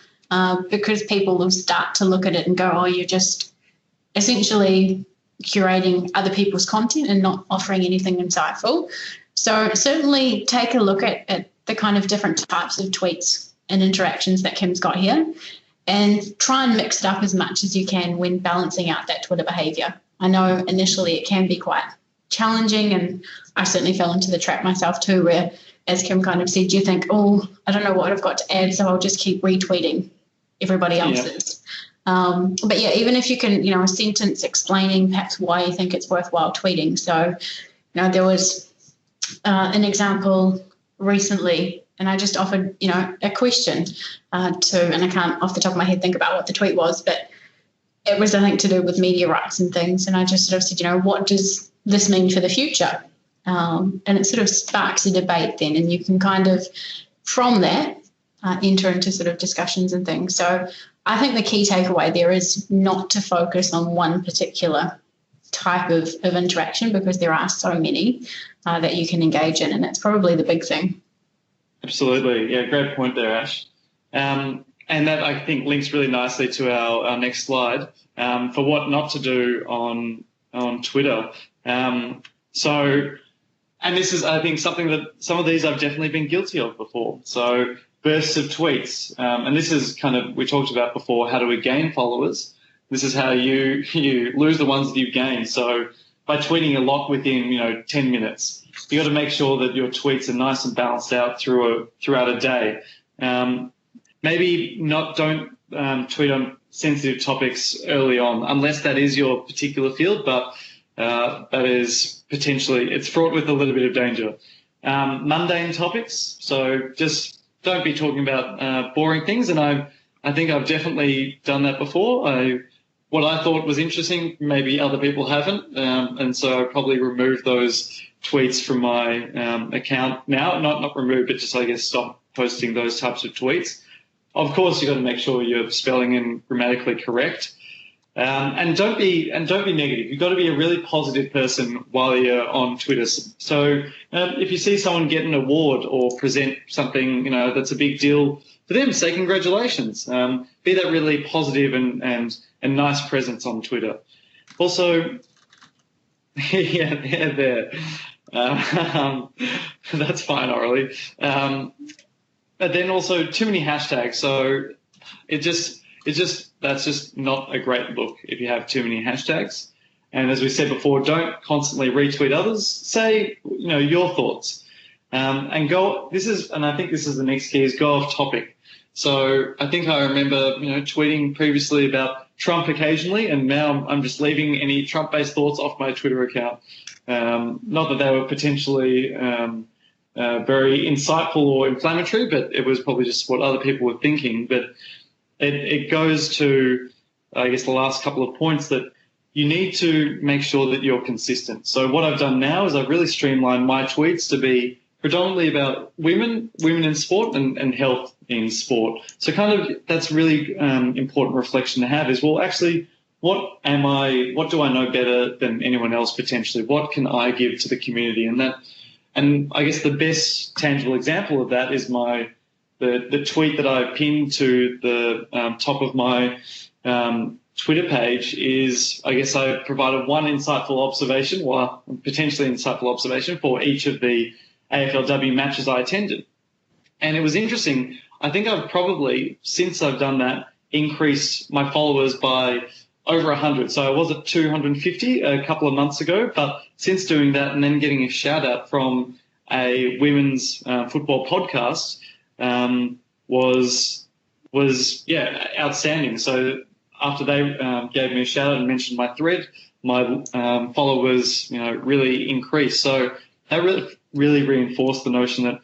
because people will start to look at it and go, oh, you're just essentially curating other people's content and not offering anything insightful. So certainly take a look at the kind of different types of tweets and interactions that Kim's got here, and try and mix it up as much as you can when balancing out that Twitter behaviour. I know initially it can be quite challenging, and I certainly fell into the trap myself too, where, as Kim kind of said, you think, oh, I don't know what I've got to add, so I'll just keep retweeting everybody else's. Yeah. But yeah, even if you can, a sentence explaining perhaps why you think it's worthwhile tweeting. So, there was an example recently, and I just offered, a question and I can't off the top of my head think about what the tweet was, but it was, I think, to do with media rights and things. And I just sort of said, what does this mean for the future? And it sort of sparks a debate then, and you can kind of, from that, enter into sort of discussions and things. So I think the key takeaway there is not to focus on one particular type of interaction, because there are so many that you can engage in, and it's probably the big thing. Absolutely. Yeah, great point there, Ash. And that, I think, links really nicely to our next slide for what not to do on Twitter. And this is, I think, something that some of these I've definitely been guilty of before. So bursts of tweets. And this is kind of, we talked about before, how do we gain followers? This is how you lose the ones that you gain. So by tweeting a lot within, 10 minutes, you got to make sure that your tweets are nice and balanced out throughout a day. Maybe don't tweet on sensitive topics early on, unless that is your particular field, but that is potentially, it's fraught with a little bit of danger. Mundane topics, so just don't be talking about boring things, and I think I've definitely done that before. What I thought was interesting, maybe other people haven't, and so I probably removed those tweets from my account now. Not removed, but just, I guess, stop posting those types of tweets. Of course, you've got to make sure you're spelling and grammatically correct, and don't be negative. You've got to be a really positive person while you're on Twitter. So if you see someone get an award or present something, that's a big deal for them, say congratulations. Be that really positive and nice presence on Twitter. Also, yeah, there. That's fine, Aurelie. But then also too many hashtags. So that's just not a great look if you have too many hashtags. And as we said before, don't constantly retweet others. Say, your thoughts. And I think this is the next key, is go off topic. So I think I remember, tweeting previously about Trump occasionally, and now I'm just leaving any Trump-based thoughts off my Twitter account. Not that they were potentially very insightful or inflammatory, but it was probably just what other people were thinking. But it goes to, I guess, the last couple of points, that you need to make sure that you're consistent. So what I've done now is I've really streamlined my tweets to be predominantly about women in sport and health in sport. So kind of that's really important reflection to have is, well, actually, what do I know better than anyone else potentially? What can I give to the community? And I guess the best tangible example of that is the tweet that I pinned to the top of my Twitter page is, I guess I provided one potentially insightful observation for each of the AFLW matches I attended. And it was interesting. I think I've probably, since I've done that, increased my followers by over 100. So I was at 250 a couple of months ago, but since doing that and then getting a shout out from a women's football podcast was outstanding. So after they gave me a shout out and mentioned my thread, my followers, really increased. So that really reinforced the notion that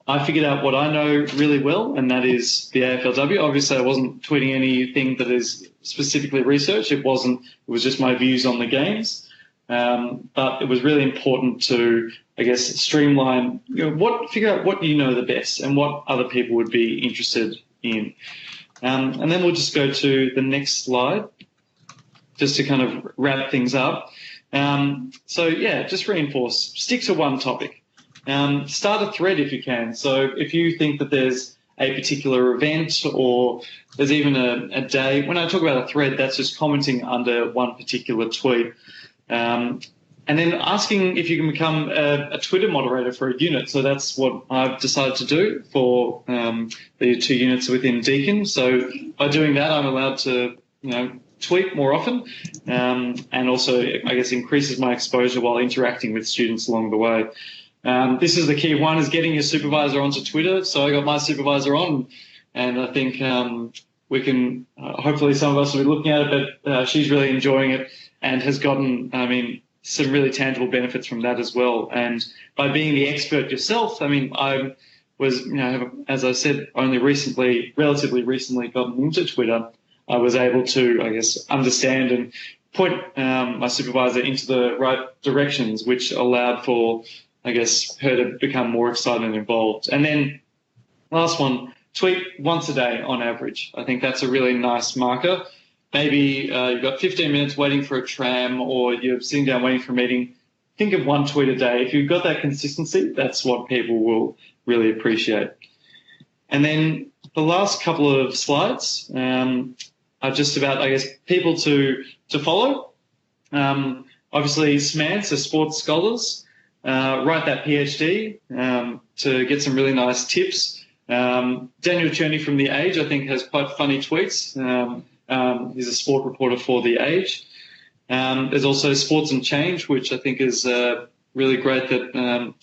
I figured out what I know really well, and that is the AFLW. Obviously, I wasn't tweeting anything that is specifically research. It was just my views on the games. But it was really important to, I guess, streamline, figure out what you know the best and what other people would be interested in. And then we'll just go to the next slide just to kind of wrap things up. Just reinforce, stick to one topic. Start a thread if you can. So if you think that there's a particular event or there's even a day, when I talk about a thread, that's just commenting under one particular tweet. And then asking if you can become a Twitter moderator for a unit. So that's what I've decided to do for the 2 units within Deakin. So by doing that, I'm allowed to, tweet more often, and also, I guess, increases my exposure while interacting with students along the way. This is the key one, is getting your supervisor onto Twitter. So I got my supervisor on, and I think we can, hopefully some of us will be looking at it, but she's really enjoying it and has gotten, some really tangible benefits from that as well. And by being the expert yourself, I was, as I said, only relatively recently gotten into Twitter. I was able to, I guess, understand and point my supervisor into the right directions, which allowed for, I guess, her to become more excited and involved. And then last one, tweet once a day on average. I think that's a really nice marker. Maybe you've got 15 minutes waiting for a tram or you're sitting down waiting for a meeting. Think of one tweet a day. If you've got that consistency, that's what people will really appreciate. And then the last couple of slides are just about, I guess, people to follow. Obviously, SMAANZ, so Sports Scholars, write that PhD to get some really nice tips. Daniel Cherney from The Age, I think, has quite funny tweets. He's a sport reporter for The Age. There's also Sports and Change, which I think is really great, that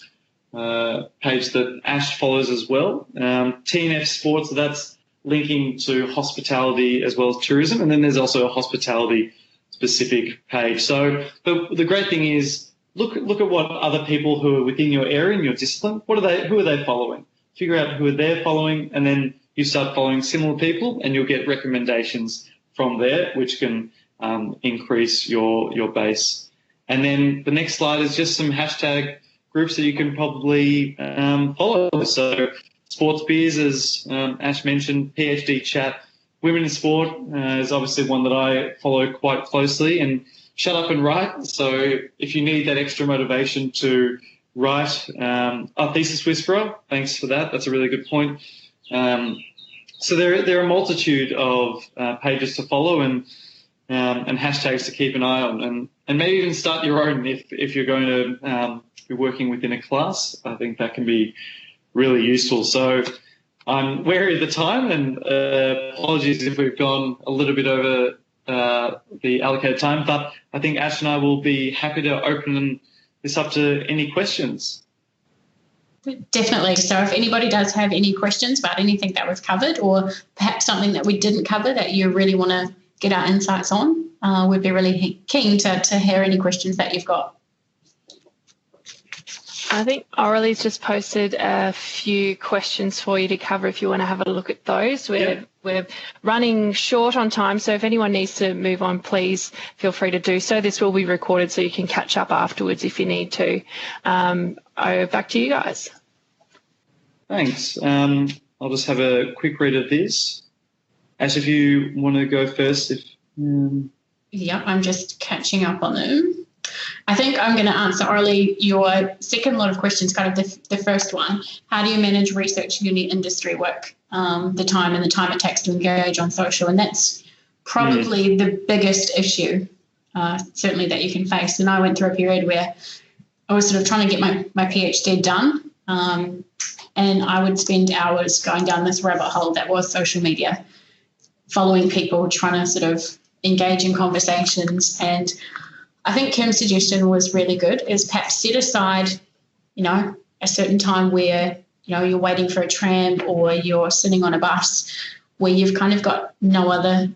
page that Ash follows as well. TNF Sports, that's linking to hospitality as well as tourism. And then there's also a hospitality specific page. So the great thing is look at what other people who are within your area and your discipline, who are they following? Figure out who they're following, and then you start following similar people and you'll get recommendations from there, which can increase your base. And then the next slide is just some hashtag groups that you can probably follow. So Sports Beers, as Ash mentioned, PhD Chat, Women in Sport is obviously one that I follow quite closely, and Shut Up and Write. So if you need that extra motivation to write, our Thesis Whisperer, thanks for that. That's a really good point. So there are a multitude of pages to follow and hashtags to keep an eye on, and maybe even start your own if you're going to be working within a class. I think that can be really useful. So I'm wary of the time, and apologies if we've gone a little bit over the allocated time, but I think Ash and I will be happy to open this up to any questions. Definitely. So if anybody does have any questions about anything that we've covered, or perhaps something that we didn't cover that you really want to get our insights on, we'd be really keen to hear any questions that you've got. I think Aurelie's just posted a few questions for you to cover if you want to have a look at those. We're running short on time, so if anyone needs to move on, please feel free to do so. This will be recorded so you can catch up afterwards if you need to. Back to you guys. Thanks. I'll just have a quick read of this. Ash, if you want to go first. Yep, I'm just catching up on them. I think I'm going to answer, Orly, your second lot of questions, kind of the first one. How do you manage research uni industry work, the time it takes to engage on social? And that's probably the biggest issue, certainly, that you can face. And I went through a period where I was sort of trying to get my PhD done, and I would spend hours going down this rabbit hole that was social media, following people, trying to sort of engage in conversations. And I think Kim's suggestion was really good, is perhaps set aside, a certain time where, you're waiting for a tram or you're sitting on a bus where you've kind of got no other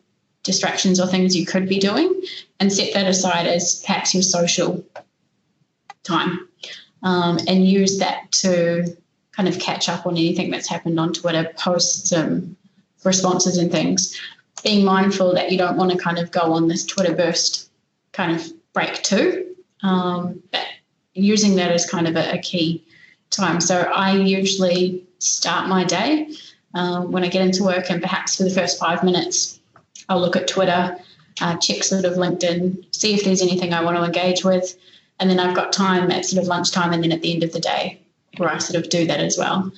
distractions or things you could be doing, and set that aside as perhaps your social time, and use that to kind of catch up on anything that's happened on Twitter, posts, responses and things, being mindful that you don't want to kind of go on this Twitter burst kind of break too, but using that as kind of a key time. So I usually start my day when I get into work, and perhaps for the first 5 minutes I'll look at Twitter, check sort of LinkedIn, see if there's anything I want to engage with, and then I've got time at sort of lunchtime and then at the end of the day where I sort of do that as well.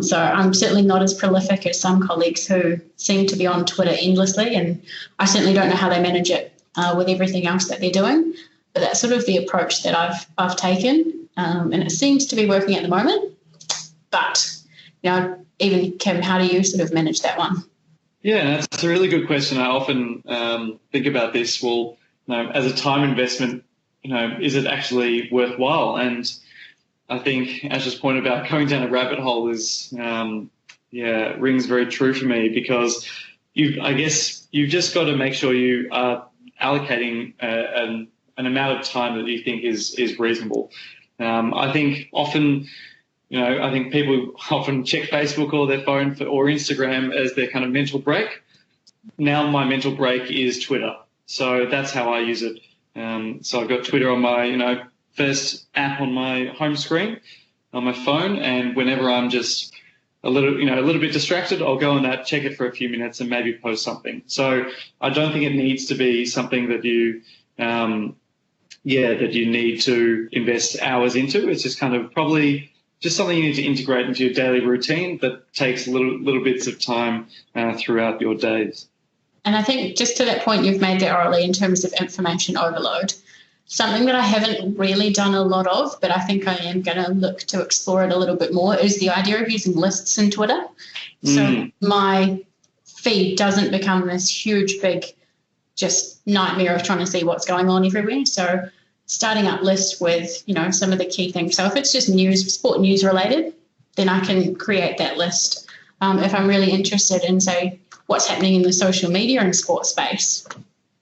So I'm certainly not as prolific as some colleagues who seem to be on Twitter endlessly, and I certainly don't know how they manage it with everything else that they're doing. But that's sort of the approach that I've taken, and it seems to be working at the moment. But, even Kim, how do you sort of manage that one? Yeah, that's a really good question. I often think about this. Well, as a time investment, is it actually worthwhile? And I think Ash's point about going down a rabbit hole is, rings very true for me, because I guess you've just got to make sure you are allocating an amount of time that you think is reasonable. I think often, I think people often check Facebook or their phone or Instagram as their kind of mental break. Now my mental break is Twitter. So that's how I use it. So I've got Twitter on my, first app on my home screen on my phone, and whenever I'm just a little bit distracted, I'll go on that, check it for a few minutes, and maybe post something. So I don't think it needs to be something that you need to invest hours into. It's just kind of probably just something you need to integrate into your daily routine that takes little bits of time throughout your days. And I think just to that point you've made there, Orly, in terms of information overload, something that I haven't really done a lot of, but I think I am going to look to explore it a little bit more, is the idea of using lists in Twitter. So my feed doesn't become this huge, big, just nightmare of trying to see what's going on everywhere. So starting up lists with, some of the key things. So if it's just sport news related, then I can create that list. If I'm really interested in, say, what's happening in the social media and sports space,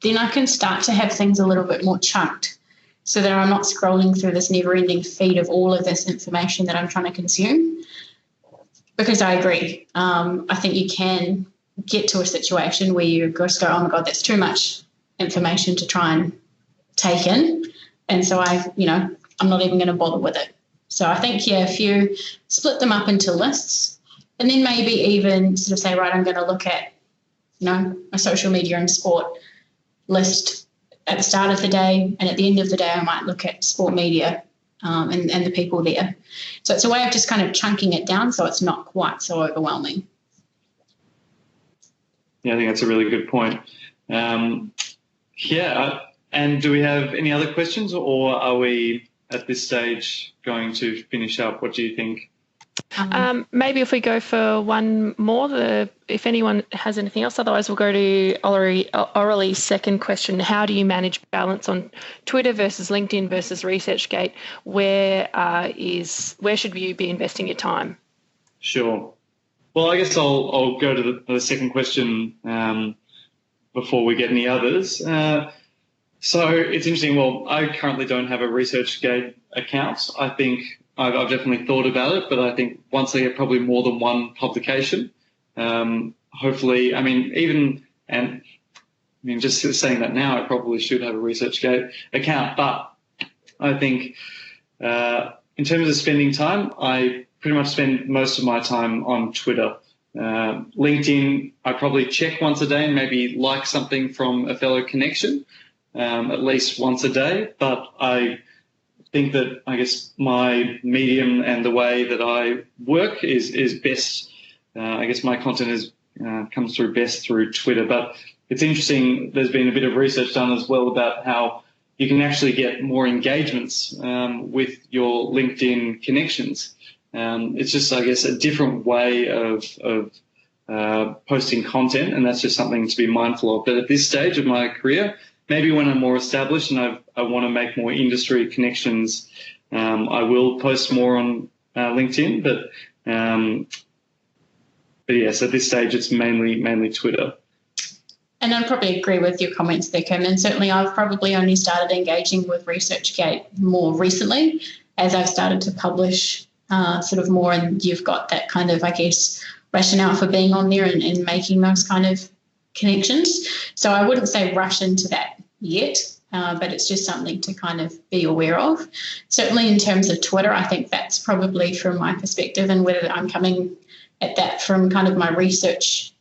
then I can start to have things a little bit more chunked, so that I'm not scrolling through this never-ending feed of all of this information that I'm trying to consume. Because I agree, I think you can get to a situation where you just go, oh my God, that's too much information to try and take in. And so I'm not even going to bother with it. So I think, if you split them up into lists, and then maybe even sort of say, right, I'm going to look at, a social media and sport list at the start of the day, and at the end of the day I might look at sport media and the people there. So it's a way of just kind of chunking it down so it's not quite so overwhelming. Yeah, I think that's a really good point. And do we have any other questions, or are we at this stage going to finish up? What do you think? Maybe if we go for one more, if anyone has anything else, otherwise we'll go to Orly's second question. How do you manage balance on Twitter versus LinkedIn versus ResearchGate? Where should you be investing your time? Sure. Well, I guess I'll go to the second question before we get any others. So it's interesting. Well, I currently don't have a ResearchGate account. I think I've definitely thought about it, but I think once I get probably more than one publication, hopefully, just saying that now, I probably should have a ResearchGate account. But I think in terms of spending time, I pretty much spend most of my time on Twitter. LinkedIn, I probably check once a day and maybe like something from a fellow connection at least once a day. But I think that I guess my medium and the way that I work is best. I guess my content comes through best through Twitter. But it's interesting, there's been a bit of research done as well about how you can actually get more engagements with your LinkedIn connections. It's just, I guess, a different way of posting content, and that's just something to be mindful of. But at this stage of my career, maybe when I'm more established and I want to make more industry connections, I will post more on LinkedIn. But yes, at this stage, it's mainly Twitter. And I probably agree with your comments there, Kim. And certainly I've probably only started engaging with ResearchGate more recently as I've started to publish sort of more, and you've got that kind of, I guess, rationale for being on there and making those kind of connections. So I wouldn't say rush into that yet, but it's just something to kind of be aware of. Certainly in terms of Twitter, I think that's probably from my perspective, and whether I'm coming at that from kind of my research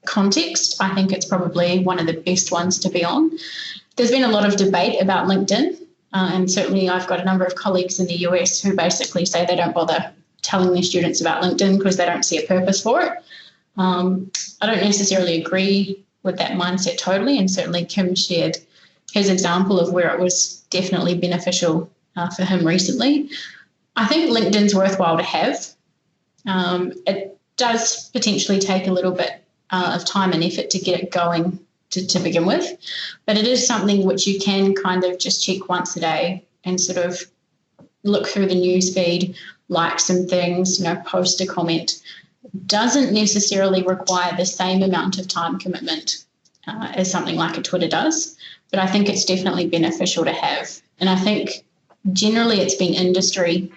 context, I think it's probably one of the best ones to be on. There's been a lot of debate about LinkedIn, and certainly I've got a number of colleagues in the US who basically say they don't bother telling their students about LinkedIn because they don't see a purpose for it. I don't necessarily agree with that mindset totally, and certainly Kim shared his example of where it was definitely beneficial for him recently. I think LinkedIn's worthwhile to have. It does potentially take a little bit of time and effort to get it going to begin with, but it is something which you can kind of just check once a day and sort of look through the news feed, like some things, post a comment. Doesn't necessarily require the same amount of time commitment as something like a Twitter does, but I think it's definitely beneficial to have. And I think generally it's been industry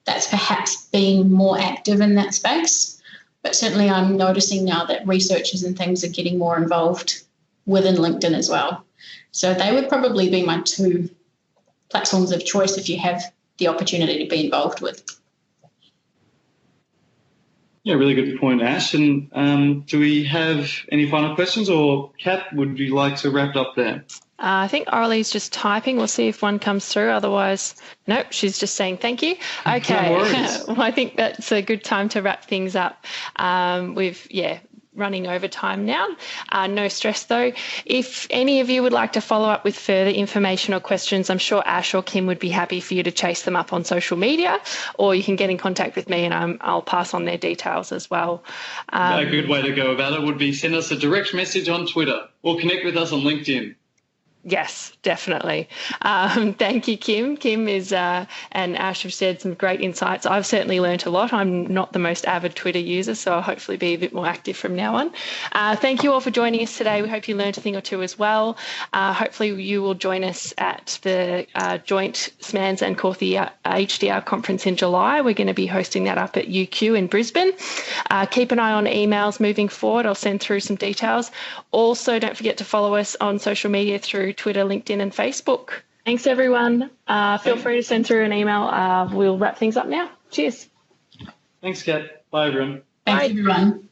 that's perhaps been more active in that space. But certainly I'm noticing now that researchers and things are getting more involved within LinkedIn as well. So they would probably be my two platforms of choice if you have the opportunity to be involved with. Yeah, really good point, Ash. And do we have any final questions, or Kat, would you like to wrap it up there? I think Orly's just typing. We'll see if one comes through. Otherwise, nope, she's just saying thank you. Okay. No worries. Well, I think that's a good time to wrap things up. Running over time now. No stress though. If any of you would like to follow up with further information or questions, I'm sure Ash or Kim would be happy for you to chase them up on social media, or you can get in contact with me and I'll pass on their details as well. A good way to go about it would be send us a direct message on Twitter or connect with us on LinkedIn. Yes, definitely. Thank you, Kim. Kim and Ash have shared some great insights. I've certainly learnt a lot. I'm not the most avid Twitter user, so I'll hopefully be a bit more active from now on. Thank you all for joining us today. We hope you learned a thing or two as well. Hopefully you will join us at the joint SMAANZ and Corthy HDR conference in July. We're going to be hosting that up at UQ in Brisbane. Keep an eye on emails moving forward. I'll send through some details. Also, don't forget to follow us on social media through Twitter, LinkedIn and Facebook. Thanks, everyone. Feel free to send through an email. We'll wrap things up now. Cheers. Thanks, Kat. Bye, everyone. Thanks, everyone.